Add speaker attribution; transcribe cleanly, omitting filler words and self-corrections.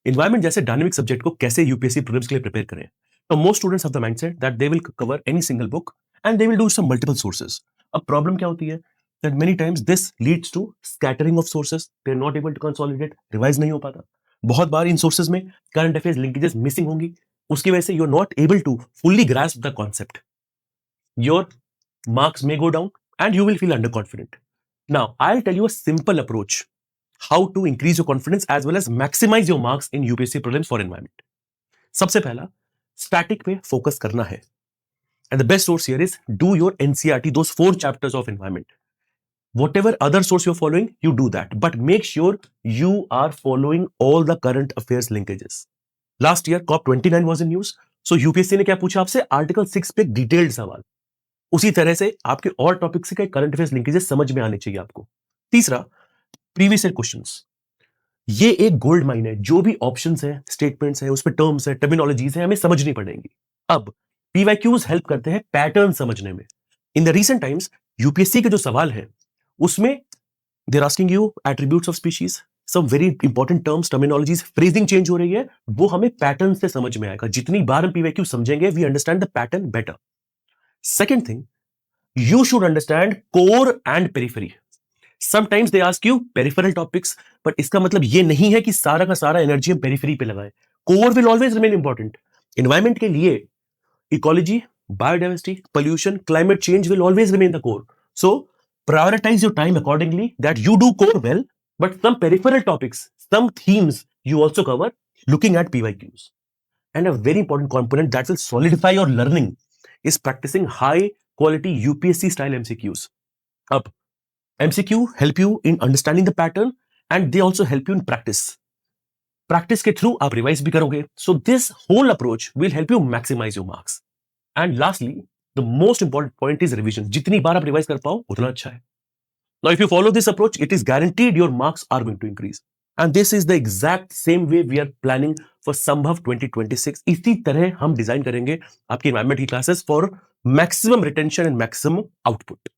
Speaker 1: Environment जैसे dynamic subject को कैसे यूपीएससी प्रीलिम्स के लिए प्रिपेयर करें? तो most students have the mindset that they will cover any single book and they will do some multiple sources. अब problem क्या होती है that many times this leads to scattering of sources, they are not able to consolidate, revise नहीं हो पाता। बहुत बार इन सोर्सेज में करंट अफेयर्स लिंकेजेस मिसिंग होंगी, उसकी वजह से you are not able to fully grasp the concept. Your marks may go down and you will feel underconfident. Now, I'll tell you a simple approach how to increase your confidence as well as maximize your marks in UPSC prelims for environment. सबसे पहला, static पे focus करना है. And the best source here is do your NCERT, those 4 chapters of environment. Whatever other source you're following, you do that. But make sure you are following all the current affairs linkages. Last year, COP29 was in news. So UPSC ने क्या पूछा आपसे? Article 6 पे detailed सवाल. उसी तरह से आपके और टॉपिक से करंट अफेयर्स लिंकेजेस समझ में आने चाहिए आपको। तीसरा, प्रीवियस ईयर क्वेश्चंस। ये एक गोल्ड माइन है, जो भी ऑप्शंस है, स्टेटमेंट्स है, उसमें टर्म्स है, टर्मिनोलॉजीज है, हमें समझनी पड़ेंगी। अब पीवाईक्यूज हेल्प करते हैं पैटर्न समझने में। In the recent times UPSC के जो सवाल है उसमें they are asking you attributes of species, some very important terms, terminologies, phrasing change हो रही है, वो हमें पैटर्न से समझ में आएगा। जितनी बार हम पीवाईक्यू समझेंगे we understand the pattern better. Second thing, you should understand core and periphery. Sometimes they ask you peripheral topics, but इसका मतलब ये नहीं है कि सारा का सारा एनर्जी हम पेरिफेरी पे लगाएं। Core will always remain important. Environment के लिए ecology, biodiversity, pollution, climate change will always remain the core. So prioritize your time accordingly that you do core well, but some peripheral topics, some themes you also cover looking at PYQs. And a very important component that will solidify your learning is practicing high quality UPSC style MCQs. Up MCQ help you in understanding the pattern and they also help you in practice. Practice के through आप revise भी करोगे. So this whole approach will help you maximize your marks. And lastly, the most important point is revision. जितनी बार आप revise कर पाओ उतना अच्छा है. Now if you follow this approach, it is guaranteed your marks are going to increase. And this is the exact same way we are planning for Sambhav 2026. इसी तरह हम डिजाइन करेंगे आपकी एनवायरमेंट की classes for maximum retention and maximum output.